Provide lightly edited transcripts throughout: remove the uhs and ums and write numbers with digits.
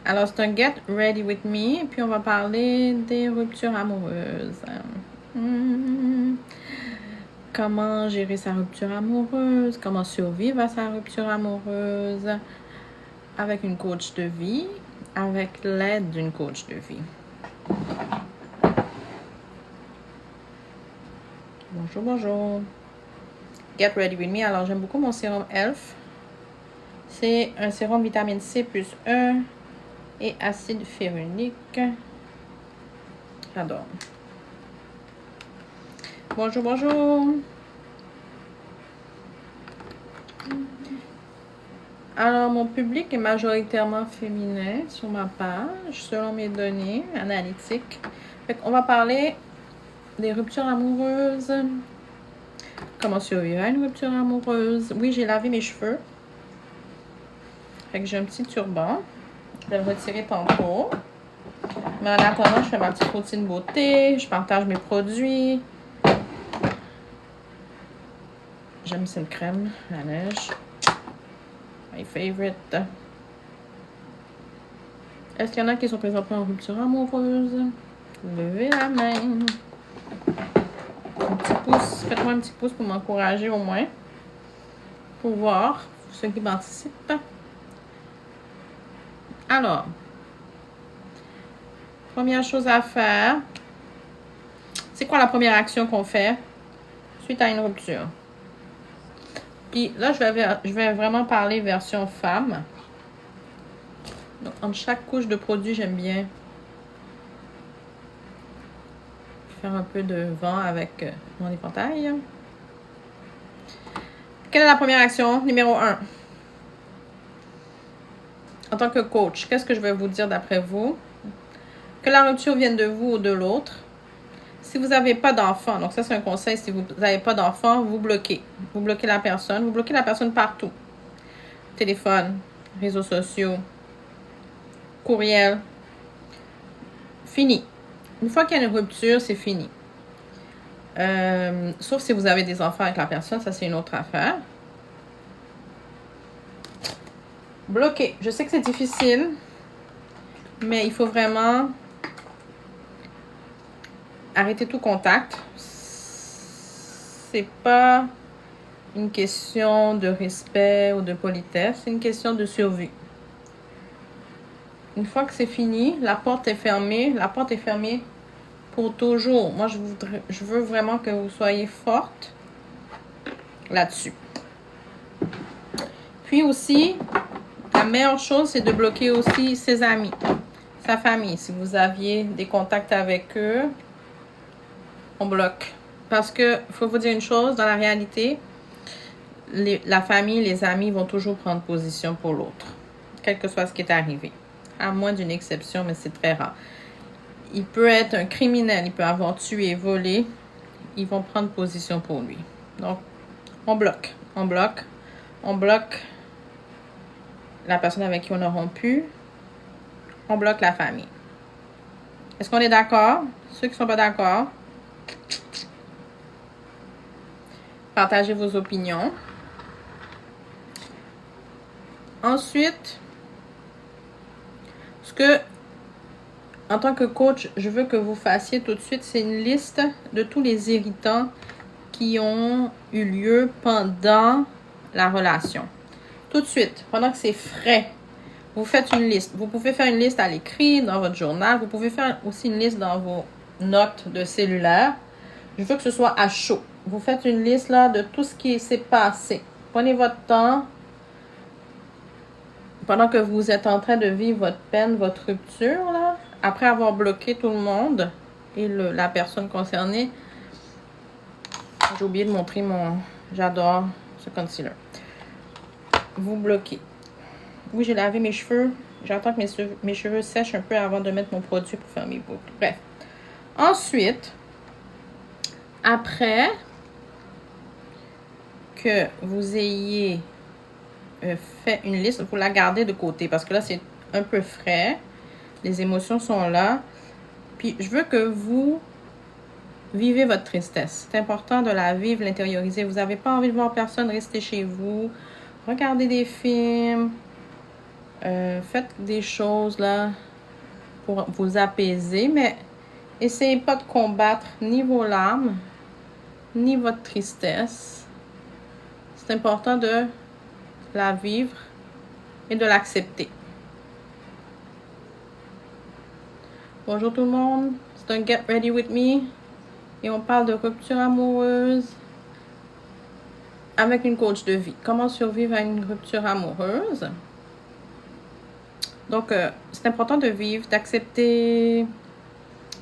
Alors, c'est un Get Ready With Me. Puis, on va parler des ruptures amoureuses. Comment gérer sa rupture amoureuse. Comment survivre à sa rupture amoureuse. Avec une coach de vie. Avec l'aide d'une coach de vie. Bonjour, bonjour. Get Ready With Me. Alors, j'aime beaucoup mon sérum ELF. C'est un sérum vitamine C plus 1 et acide férulique. J'adore. Bonjour, bonjour. Alors, mon public est majoritairement féminin sur ma page, selon mes données analytiques. Fait qu'on va parler des ruptures amoureuses. Comment survivre à une rupture amoureuse. Oui, j'ai lavé mes cheveux. Fait que j'ai un petit turban. Je vais le retirer tantôt. Mais en attendant, je fais ma petite routine beauté. Je partage mes produits. J'aime cette crème, la neige. My favorite. Est-ce qu'il y en a qui sont présentement en rupture amoureuse? Levez la main. Un petit pouce. Faites-moi un petit pouce pour m'encourager au moins. Pour voir ceux qui participent. Alors, première chose à faire. C'est quoi la première action qu'on fait suite à une rupture? Puis là, je vais vraiment parler version femme. Donc, entre chaque couche de produit, j'aime bien faire un peu de vent avec mon éventail. Quelle est la première action? Numéro 1. En tant que coach, qu'est-ce que je vais vous dire d'après vous? Que la rupture vienne de vous ou de l'autre. Si vous n'avez pas d'enfant, donc ça c'est un conseil, si vous n'avez pas d'enfant, vous bloquez. Vous bloquez la personne. Vous bloquez la personne partout. Téléphone, réseaux sociaux, courriel. Fini. Une fois qu'il y a une rupture, c'est fini. Sauf si vous avez des enfants avec la personne, ça c'est une autre affaire. Bloquer. Je sais que c'est difficile, mais il faut vraiment arrêter tout contact. C'est pas une question de respect ou de politesse, c'est une question de survie. Une fois que c'est fini, la porte est fermée. La porte est fermée pour toujours. Moi, je veux vraiment que vous soyez forte là-dessus. Puis aussi, la meilleure chose, c'est de bloquer aussi ses amis, sa famille. Si vous aviez des contacts avec eux, on bloque. Parce que, faut vous dire une chose, dans la réalité, la famille, les amis vont toujours prendre position pour l'autre, quel que soit ce qui est arrivé. À moins d'une exception, mais c'est très rare. Il peut être un criminel, il peut avoir tué, volé. Ils vont prendre position pour lui. Donc, on bloque. On bloque. On bloque la personne avec qui on a rompu. On bloque la famille. Est-ce qu'on est d'accord? Ceux qui ne sont pas d'accord, partagez vos opinions. Ensuite, ce que, en tant que coach, je veux que vous fassiez tout de suite, c'est une liste de tous les irritants qui ont eu lieu pendant la relation. Tout de suite, pendant que c'est frais, vous faites une liste. Vous pouvez faire une liste à l'écrit, dans votre journal. Vous pouvez faire aussi une liste dans vos notes de cellulaire. Je veux que ce soit à chaud. Vous faites une liste là de tout ce qui s'est passé. Prenez votre temps. Pendant que vous êtes en train de vivre votre peine, votre rupture, là, après avoir bloqué tout le monde et la personne concernée, j'ai oublié de montrer j'adore ce concealer. Vous bloquez. Oui, j'ai lavé mes cheveux. J'attends que mes cheveux sèchent un peu avant de mettre mon produit pour faire mes boucles. Bref. Ensuite, après que vous ayez fait une liste, vous la gardez de côté parce que là, c'est un peu frais. Les émotions sont là. Puis, je veux que vous vivez votre tristesse. C'est important de la vivre, l'intérioriser. Vous n'avez pas envie de voir personne rester chez vous. Regardez des films. Faites des choses là pour vous apaiser, mais essayez pas de combattre ni vos larmes, ni votre tristesse. C'est important de la vivre et de l'accepter. Bonjour tout le monde, c'est un Get Ready With Me et on parle de rupture amoureuse avec une coach de vie. Comment survivre à une rupture amoureuse? Donc, c'est important de vivre, d'accepter,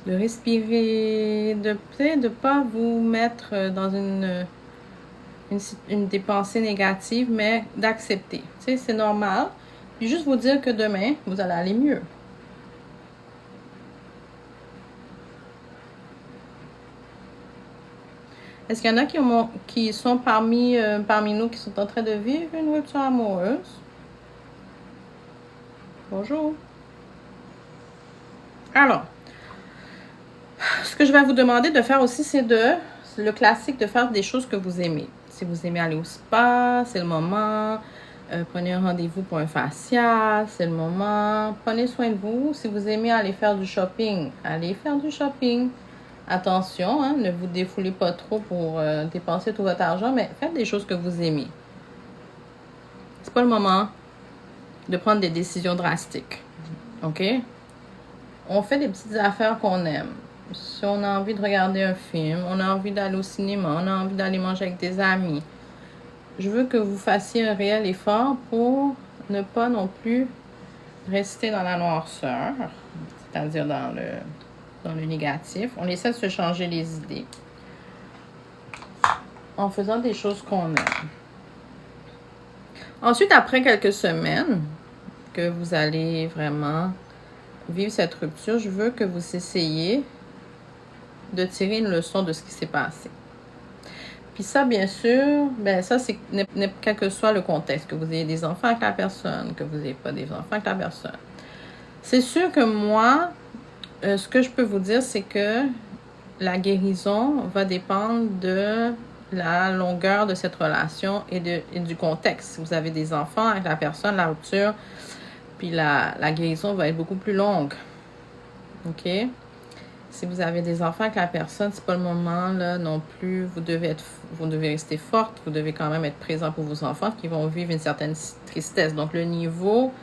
de respirer, de ne pas vous mettre dans des pensées négatives, mais d'accepter. Tu sais, c'est normal. Puis juste vous dire que demain, vous allez aller mieux. Est-ce qu'il y en a qui sont parmi nous qui sont en train de vivre une rupture amoureuse? Bonjour. Alors, ce que je vais vous demander de faire aussi, c'est le classique de faire des choses que vous aimez. Si vous aimez aller au spa, c'est le moment. Prenez un rendez-vous pour un facial, c'est le moment. Prenez soin de vous. Si vous aimez aller faire du shopping, allez faire du shopping. Attention, hein, ne vous défoulez pas trop pour dépenser tout votre argent, mais faites des choses que vous aimez. C'est pas le moment de prendre des décisions drastiques. OK? On fait des petites affaires qu'on aime. Si on a envie de regarder un film, on a envie d'aller au cinéma, on a envie d'aller manger avec des amis. Je veux que vous fassiez un réel effort pour ne pas non plus rester dans la noirceur, c'est-à-dire dans le négatif. On essaie de se changer les idées en faisant des choses qu'on aime. Ensuite, après quelques semaines que vous allez vraiment vivre cette rupture, je veux que vous essayiez de tirer une leçon de ce qui s'est passé. Puis ça, bien sûr, ça, c'est quel que soit le contexte, que vous ayez des enfants avec la personne, que vous n'ayez pas des enfants avec la personne. C'est sûr que moi, ce que je peux vous dire, c'est que la guérison va dépendre de la longueur de cette relation et du contexte. Si vous avez des enfants avec la personne, la rupture, puis la guérison va être beaucoup plus longue. OK? Si vous avez des enfants avec la personne, c'est pas le moment là non plus. Vous devez rester forte. Vous devez quand même être présent pour vos enfants qui vont vivre une certaine tristesse. Donc, le niveau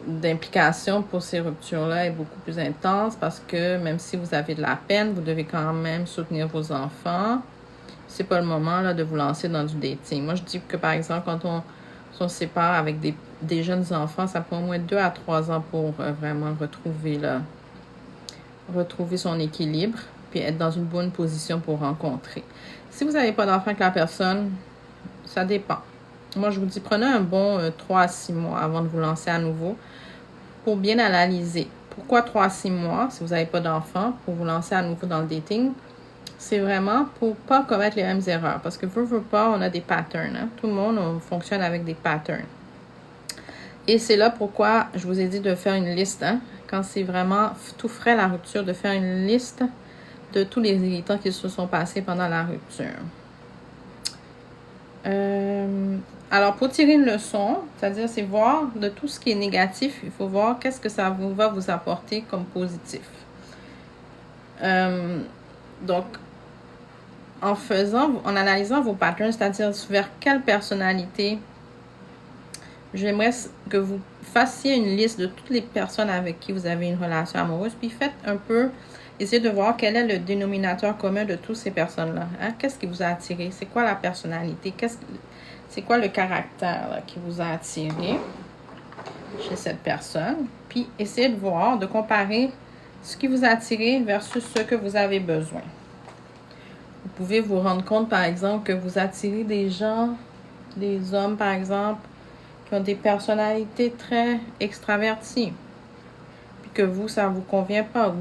d'implication pour ces ruptures-là est beaucoup plus intense parce que même si vous avez de la peine, vous devez quand même soutenir vos enfants. C'est pas le moment là de vous lancer dans du dating. Moi, je dis que par exemple, quand on se sépare avec des jeunes enfants, ça prend au moins 2 à 3 ans pour vraiment retrouver son équilibre puis être dans une bonne position pour rencontrer. Si vous n'avez pas d'enfant avec la personne, ça dépend. Moi, je vous dis, prenez un bon 3 à 6 mois avant de vous lancer à nouveau pour bien analyser. Pourquoi 3 à 6 mois si vous n'avez pas d'enfant pour vous lancer à nouveau dans le dating? C'est vraiment pour pas commettre les mêmes erreurs. Parce que veut pas, on a des patterns. Hein? Tout le monde, on fonctionne avec des patterns. Et c'est là pourquoi je vous ai dit de faire une liste. Hein? Quand c'est vraiment tout frais la rupture, de faire une liste de tous les irritants qui se sont passés pendant la rupture. Alors, pour tirer une leçon, c'est-à-dire c'est voir de tout ce qui est négatif, il faut voir qu'est-ce que ça va vous apporter comme positif. Donc, en analysant vos patterns, c'est-à-dire vers quelle personnalité, j'aimerais que vous fassiez une liste de toutes les personnes avec qui vous avez une relation amoureuse, puis faites un peu, essayez de voir quel est le dénominateur commun de toutes ces personnes-là. Hein? Qu'est-ce qui vous a attiré? C'est quoi la personnalité? C'est quoi le caractère là, qui vous a attiré chez cette personne? Puis, essayez de voir, de comparer ce qui vous a attiré versus ce que vous avez besoin. Vous pouvez vous rendre compte, par exemple, que vous attirez des gens, des hommes, par exemple, qui ont des personnalités très extraverties. Puis que vous, ça ne vous convient pas.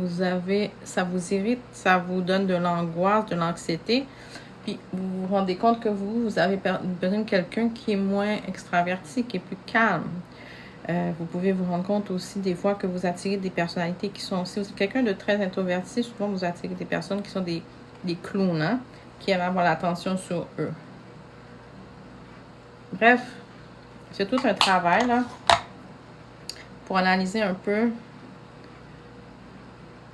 Ça vous irrite, ça vous donne de l'angoisse, de l'anxiété. Puis vous vous rendez compte que vous avez besoin de quelqu'un qui est moins extraverti, qui est plus calme. Vous pouvez vous rendre compte aussi des fois que vous attirez des personnalités qui sont... Si vous êtes quelqu'un de très introverti, souvent vous attirez des personnes qui sont des clowns, hein, qui aiment avoir l'attention sur eux. Bref, C'est tout un travail, là, pour analyser un peu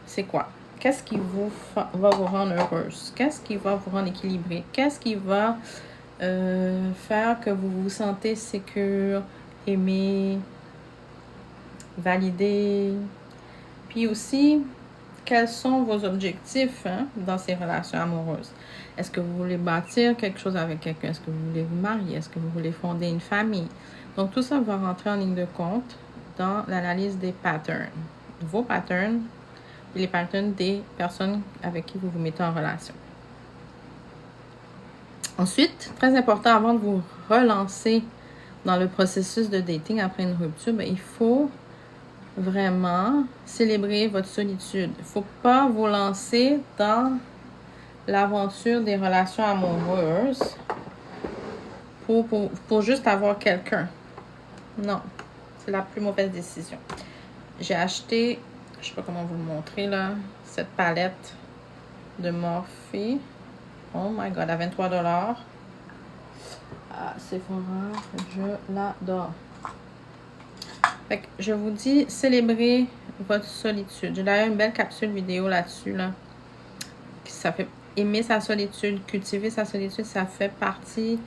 c'est quoi. Qu'est-ce qui va vous rendre heureuse? Qu'est-ce qui va vous rendre équilibré? Qu'est-ce qui va faire que vous vous sentez sécure, aimé, validé? Puis aussi, quels sont vos objectifs dans ces relations amoureuses? Est-ce que vous voulez bâtir quelque chose avec quelqu'un? Est-ce que vous voulez vous marier? Est-ce que vous voulez fonder une famille? Donc, tout ça va rentrer en ligne de compte dans l'analyse des patterns. Vos patterns et les patterns des personnes avec qui vous vous mettez en relation. Ensuite, très important, avant de vous relancer dans le processus de dating après une rupture, bien, il faut vraiment célébrer votre solitude. Il ne faut pas vous lancer dans l'aventure des relations amoureuses pour juste avoir quelqu'un. Non, c'est la plus mauvaise décision. J'ai acheté, je ne sais pas comment vous le montrer là, cette palette de Morphe. Oh my god, à 23 $. Ah, Sephora, je l'adore. Fait que je vous dis, célébrez votre solitude. J'ai d'ailleurs une belle capsule vidéo là-dessus, là. Ça fait aimer sa solitude, cultiver sa solitude, ça fait partie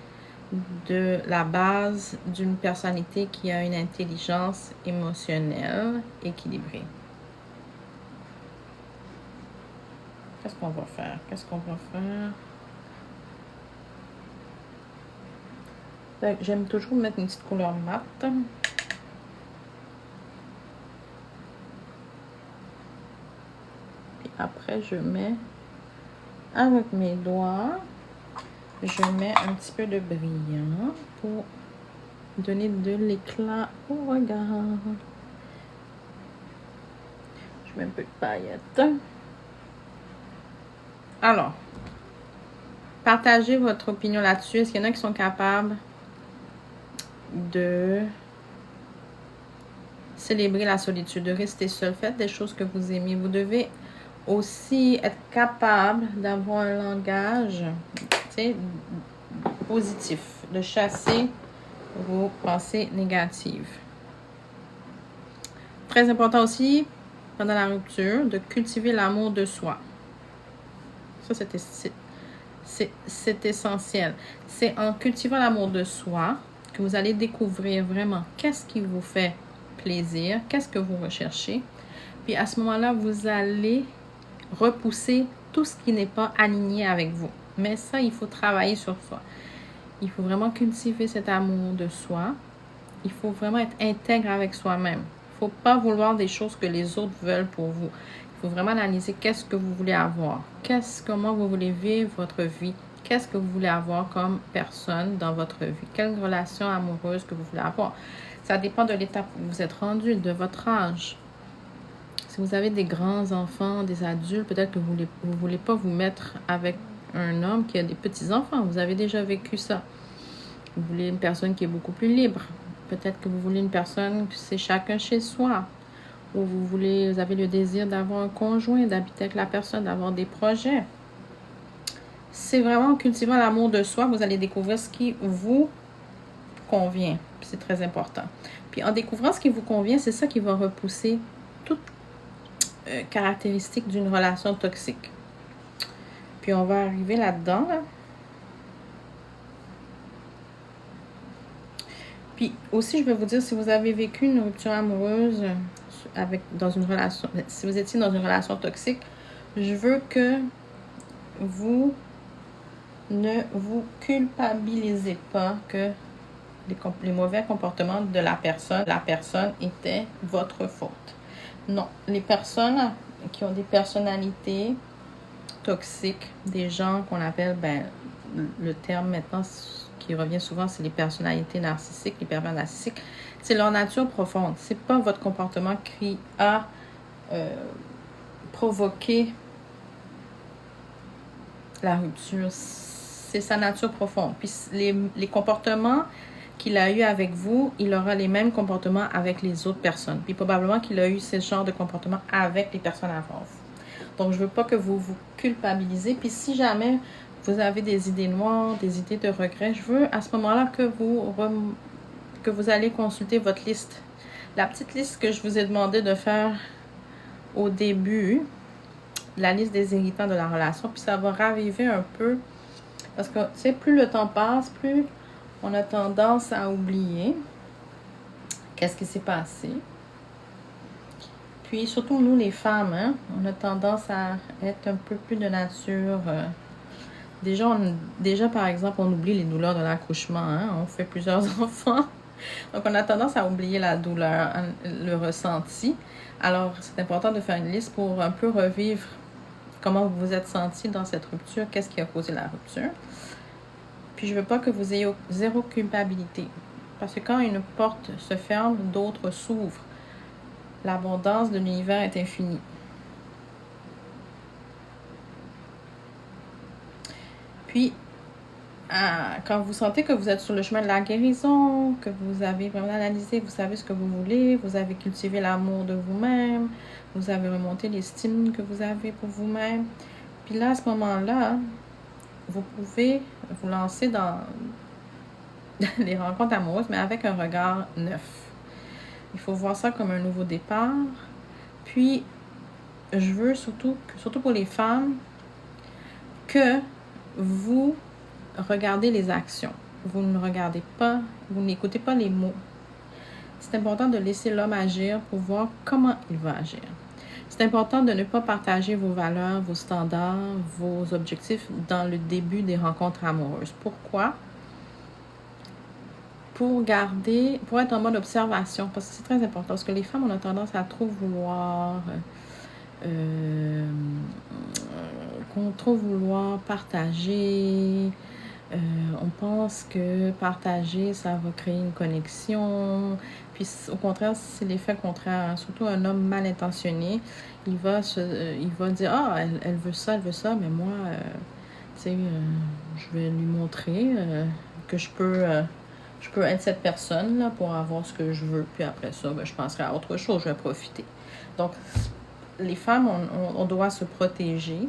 de la base d'une personnalité qui a une intelligence émotionnelle équilibrée. Qu'est-ce qu'on va faire? Qu'est-ce qu'on va faire? J'aime toujours mettre une petite couleur mat. Puis après, je mets avec mes doigts, je mets un petit peu de brillant pour donner de l'éclat au regard. Je mets un peu de paillettes. Alors, partagez votre opinion là-dessus. Est-ce qu'il y en a qui sont capables de célébrer la solitude, de rester seul? Faites des choses que vous aimez. Vous devez aussi être capable d'avoir un langage positif, de chasser vos pensées négatives. Très important aussi, pendant la rupture, de cultiver l'amour de soi. Ça, c'est essentiel. C'est en cultivant l'amour de soi que vous allez découvrir vraiment qu'est-ce qui vous fait plaisir, qu'est-ce que vous recherchez. Puis à ce moment-là, vous allez repousser tout ce qui n'est pas aligné avec vous. Mais ça, il faut travailler sur soi. Il faut vraiment cultiver cet amour de soi. Il faut vraiment être intègre avec soi-même. Il ne faut pas vouloir des choses que les autres veulent pour vous. Il faut vraiment analyser qu'est-ce que vous voulez avoir. Comment vous voulez vivre votre vie. Qu'est-ce que vous voulez avoir comme personne dans votre vie. Quelle relation amoureuse que vous voulez avoir. Ça dépend de l'étape où vous êtes rendu, de votre âge. Si vous avez des grands enfants, des adultes, peut-être que vous ne voulez pas vous mettre avec un homme qui a des petits-enfants. Vous avez déjà vécu ça. Vous voulez une personne qui est beaucoup plus libre. Peut-être que vous voulez une personne que c'est chacun chez soi. Ou vous avez le désir d'avoir un conjoint, d'habiter avec la personne, d'avoir des projets. C'est vraiment en cultivant l'amour de soi, vous allez découvrir ce qui vous convient. C'est très important. Puis en découvrant ce qui vous convient, c'est ça qui va repousser toute caractéristique d'une relation toxique. Puis on va arriver là-dedans. Puis aussi, je vais vous dire, si vous avez vécu une rupture amoureuse dans une relation, si vous étiez dans une relation toxique, je veux que vous ne vous culpabilisez pas que les mauvais comportements de la personne étaient votre faute. Non, les personnes qui ont des personnalités toxiques, des gens qu'on appelle, le terme maintenant qui revient souvent, c'est les personnalités narcissiques, les pervers narcissiques. C'est leur nature profonde. C'est pas votre comportement qui a provoqué la rupture. C'est sa nature profonde. Puis les comportements qu'il a eu avec vous, il aura les mêmes comportements avec les autres personnes. Puis probablement qu'il a eu ce genre de comportement avec les personnes avant vous. Donc, je veux pas que vous vous culpabilisez. Puis si jamais vous avez des idées noires, des idées de regret, je veux à ce moment-là que vous que vous allez consulter votre liste. La petite liste que je vous ai demandé de faire au début, la liste des irritants de la relation, puis ça va raviver un peu. Parce que, tu sais, plus le temps passe, plus on a tendance à oublier qu'est-ce qui s'est passé. Puis, surtout nous, les femmes, hein, on a tendance à être un peu plus de nature. Déjà, par exemple, on oublie les douleurs de l'accouchement. Hein, on fait plusieurs enfants. Donc, on a tendance à oublier la douleur, le ressenti. Alors, c'est important de faire une liste pour un peu revivre comment vous vous êtes senti dans cette rupture, qu'est-ce qui a causé la rupture. Puis, je ne veux pas que vous ayez zéro culpabilité. Parce que quand une porte se ferme, d'autres s'ouvrent. L'abondance de l'univers est infinie. Puis, quand vous sentez que vous êtes sur le chemin de la guérison, que vous avez vraiment analysé, vous savez ce que vous voulez, vous avez cultivé l'amour de vous-même, vous avez remonté l'estime que vous avez pour vous-même. Puis là, à ce moment-là, vous pouvez vous lancer dans les rencontres amoureuses, mais avec un regard neuf. Il faut voir ça comme un nouveau départ. Puis, je veux surtout pour les femmes, que vous regardez les actions. Vous ne regardez pas, vous n'écoutez pas les mots. C'est important de laisser l'homme agir pour voir comment il va agir. C'est important de ne pas partager vos valeurs, vos standards, vos objectifs dans le début des rencontres amoureuses. Pourquoi? Pour être en mode observation, parce que c'est très important, parce que les femmes, on a tendance à trop vouloir partager. On pense que partager, ça va créer une connexion. Puis au contraire, c'est l'effet contraire. Surtout un homme mal intentionné, il va dire « Ah, elle veut ça, mais moi, je vais lui montrer que je peux être cette personne-là pour avoir ce que je veux. Puis après ça, je penserai à autre chose, je vais profiter. » Donc, les femmes, on doit se protéger.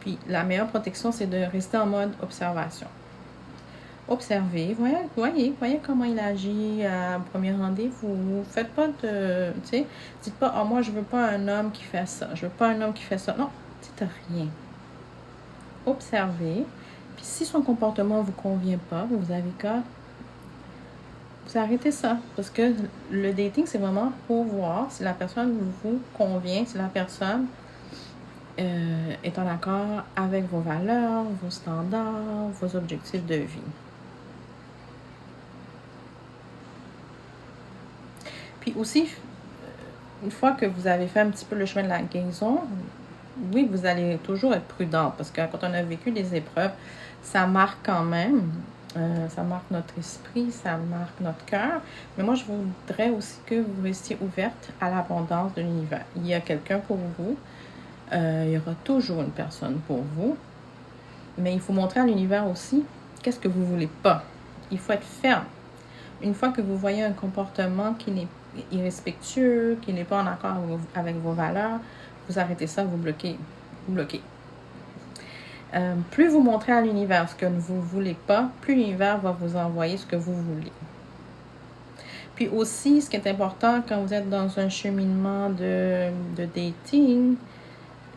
Puis la meilleure protection, c'est de rester en mode observation. Observez, voyez comment il agit à premier rendez-vous. Faites pas de, tu sais, dites pas, moi je veux pas un homme qui fait ça, je veux pas un homme qui fait ça. Non, dites rien. Observez. Puis si son comportement vous convient pas, vous avez qu'à vous arrêtez ça. Parce que le dating, c'est vraiment pour voir si la personne vous convient, si la personne est en accord avec vos valeurs, vos standards, vos objectifs de vie. Puis aussi, une fois que vous avez fait un petit peu le chemin de la guérison, oui, vous allez toujours être prudent parce que quand on a vécu des épreuves, ça marque quand même. Ça marque notre esprit, ça marque notre cœur. Mais moi, je voudrais aussi que vous restiez ouverte à l'abondance de l'univers. Il y a quelqu'un pour vous. Il y aura toujours une personne pour vous. Mais il faut montrer à l'univers aussi qu'est-ce que vous ne voulez pas. Il faut être ferme. Une fois que vous voyez un comportement qui n'est irrespectueux, qui n'est pas en accord avec vos valeurs, vous arrêtez ça, vous bloquez. Plus vous montrez à l'univers ce que vous ne voulez pas, plus l'univers va vous envoyer ce que vous voulez. Puis aussi, ce qui est important quand vous êtes dans un cheminement de dating,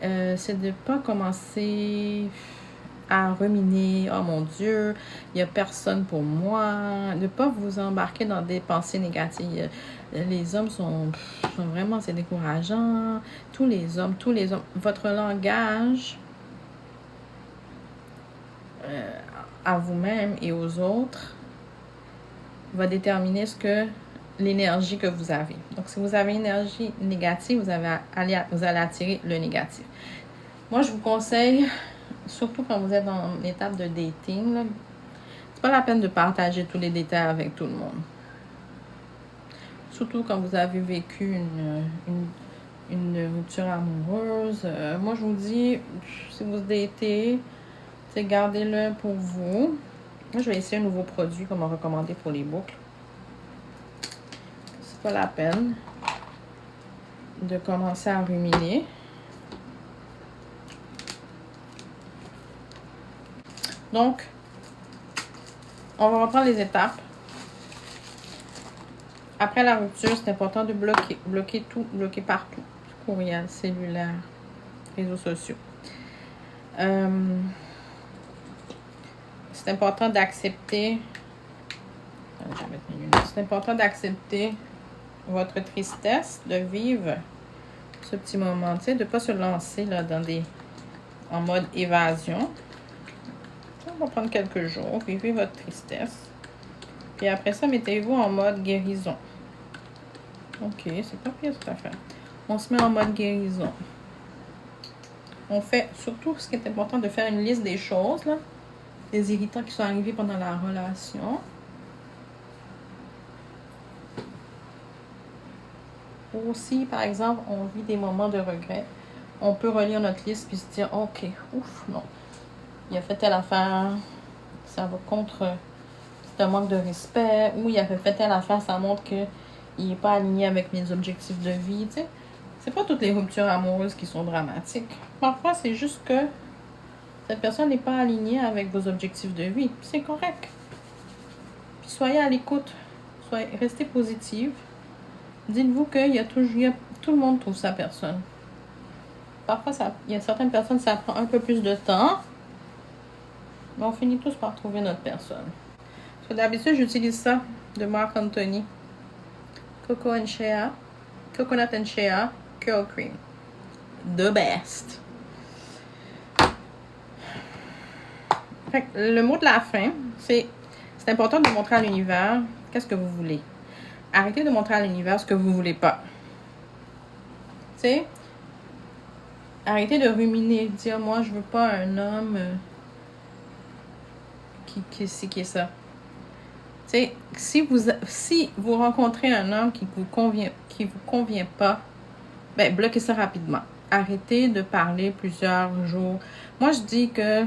c'est de ne pas commencer à ruminer, oh mon Dieu, il n'y a personne pour moi, de ne pas vous embarquer dans des pensées négatives. Les hommes sont vraiment, c'est décourageant. Tous les hommes, votre langage à vous-même et aux autres va déterminer l'énergie que vous avez. Donc, si vous avez une énergie négative, vous allez attirer le négatif. Moi, je vous conseille, surtout quand vous êtes dans l'étape de dating, c'est pas la peine de partager tous les détails avec tout le monde. Surtout quand vous avez vécu une rupture amoureuse. Moi, je vous dis, si vous datez, gardez-le pour vous. Moi, je vais essayer un nouveau produit qu'on m'a recommandé pour les boucles. C'est pas la peine de commencer à ruminer. Donc, on va reprendre les étapes. Après la rupture, c'est important de bloquer. Bloquer tout, bloquer partout. Courriel, cellulaire, réseaux sociaux. C'est important d'accepter. C'est important d'accepter votre tristesse, de vivre ce petit moment, tu sais, de ne pas se lancer là, en mode évasion. Ça va prendre quelques jours, vivez votre tristesse. Puis après ça, mettez-vous en mode guérison. Ok, c'est pas pire cette affaire. On se met en mode guérison. On fait surtout ce qui est important de faire une liste des choses, là, des irritants qui sont arrivés pendant la relation. Aussi, par exemple, on vit des moments de regret. On peut relire notre liste puis se dire, ok, ouf, non. Il a fait telle affaire, ça va contre, c'est un manque de respect. Ou il a fait telle affaire, ça montre qu'il n'est pas aligné avec mes objectifs de vie, tu sais. C'est pas toutes les ruptures amoureuses qui sont dramatiques. Parfois, c'est juste que cette personne n'est pas alignée avec vos objectifs de vie. C'est correct. Puis soyez à l'écoute. Restez positive. Dites-vous qu'il y a toujours, tout le monde trouve sa personne. Parfois, il y a certaines personnes, ça prend un peu plus de temps. Mais on finit tous par trouver notre personne. Parce que d'habitude, j'utilise ça de Marc Anthony. Coconut and Shea Curl Cream. The best. Fait que le mot de la fin, c'est important de montrer à l'univers qu'est-ce que vous voulez. Arrêtez de montrer à l'univers ce que vous voulez pas. Tu sais, arrêtez de ruminer, dire moi je veux pas un homme qui est ça. Tu sais, si vous rencontrez un homme qui vous convient pas, ben bloquez ça rapidement. Arrêtez de parler plusieurs jours. Moi je dis que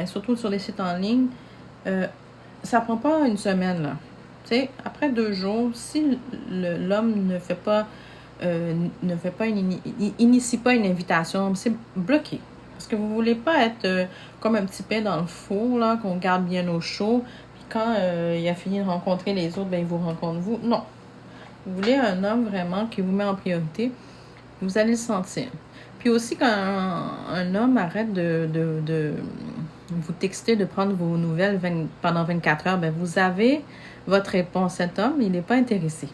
surtout sur les sites en ligne, ça prend pas une semaine là. Tu sais, après 2 jours, si l'homme ne fait pas, initie pas une invitation, c'est bloqué. Parce que vous voulez pas être comme un petit pain dans le four, là, qu'on garde bien au chaud. Puis quand il a fini de rencontrer les autres, ben il vous rencontre vous. Non. Vous voulez un homme vraiment qui vous met en priorité, vous allez le sentir. Puis aussi, quand un homme arrête de vous texter, de prendre vos nouvelles pendant 24 heures, ben vous avez votre réponse. Cet homme, il n'est pas intéressé.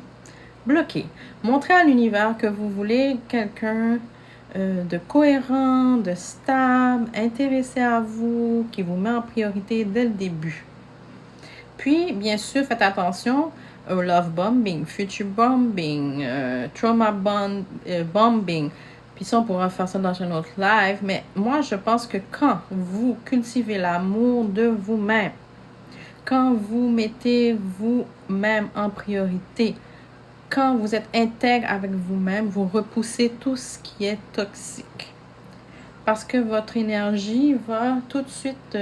Bloquez. Montrez à l'univers que vous voulez quelqu'un de cohérent, de stable, intéressé à vous, qui vous met en priorité dès le début. Puis, bien sûr, faites attention au love bombing, future bombing, trauma bombing. Puis ça, on pourra faire ça dans un autre live. Mais moi, je pense que quand vous cultivez l'amour de vous-même, quand vous mettez vous-même en priorité, quand vous êtes intègre avec vous-même, vous repoussez tout ce qui est toxique. Parce que votre énergie va tout de suite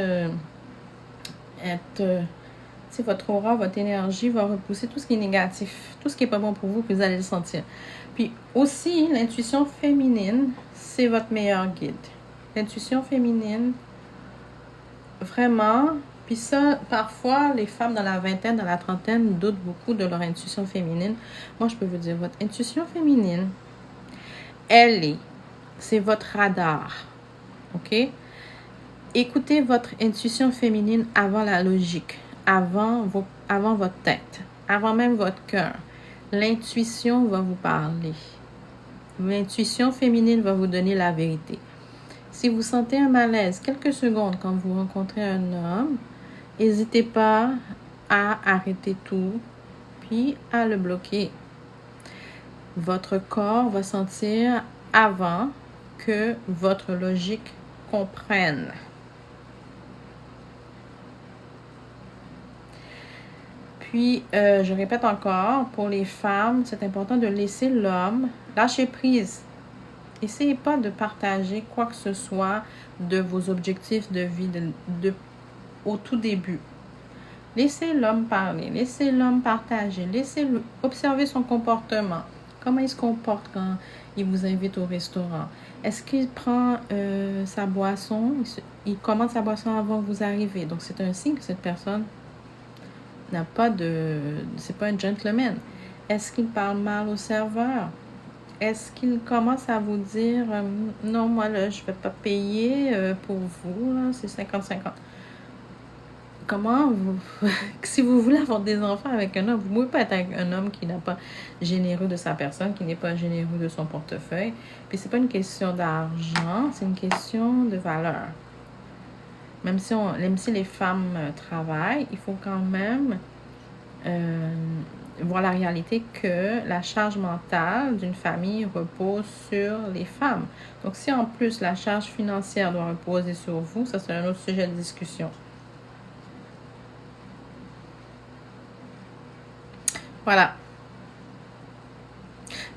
votre aura, votre énergie va repousser tout ce qui est négatif, tout ce qui n'est pas bon pour vous, puis vous allez le sentir. Puis aussi, l'intuition féminine, c'est votre meilleur guide. L'intuition féminine, vraiment. Puis ça, parfois, les femmes dans la vingtaine, dans la trentaine, doutent beaucoup de leur intuition féminine. Moi, je peux vous dire, votre intuition féminine, c'est votre radar. OK? Écoutez votre intuition féminine avant la logique, avant votre tête, avant même votre cœur. L'intuition va vous parler. L'intuition féminine va vous donner la vérité. Si vous sentez un malaise quelques secondes quand vous rencontrez un homme, n'hésitez pas à arrêter tout, puis à le bloquer. Votre corps va sentir avant que votre logique comprenne. Puis, je répète encore, pour les femmes, c'est important de laisser l'homme lâcher prise. Essayez pas de partager quoi que ce soit de vos objectifs de vie au tout début. Laissez l'homme parler, laissez l'homme partager, laissez-le observer son comportement. Comment il se comporte quand il vous invite au restaurant? Est-ce qu'il prend sa boisson? Il commande sa boisson avant que vous arrivez. Donc, c'est un signe que cette personne c'est pas un gentleman. Est-ce qu'il parle mal au serveur? Est-ce qu'il commence à vous dire non, moi là, je ne vais pas payer pour vous, là, c'est 50-50. Comment vous... si vous voulez avoir des enfants avec un homme, vous ne pouvez pas être avec un homme qui n'est pas généreux de sa personne, qui n'est pas généreux de son portefeuille. Puis c'est pas une question d'argent, c'est une question de valeur. Même si les femmes travaillent, il faut quand même voir la réalité que la charge mentale d'une famille repose sur les femmes. Donc si en plus la charge financière doit reposer sur vous, ça c'est un autre sujet de discussion. Voilà.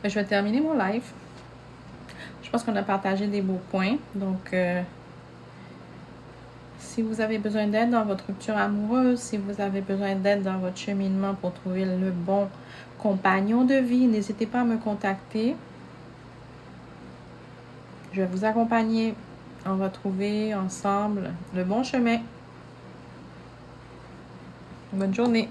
Je vais terminer mon live. Je pense qu'on a partagé des beaux points. Donc, si vous avez besoin d'aide dans votre rupture amoureuse, si vous avez besoin d'aide dans votre cheminement pour trouver le bon compagnon de vie, n'hésitez pas à me contacter. Je vais vous accompagner. On va trouver ensemble le bon chemin. Bonne journée.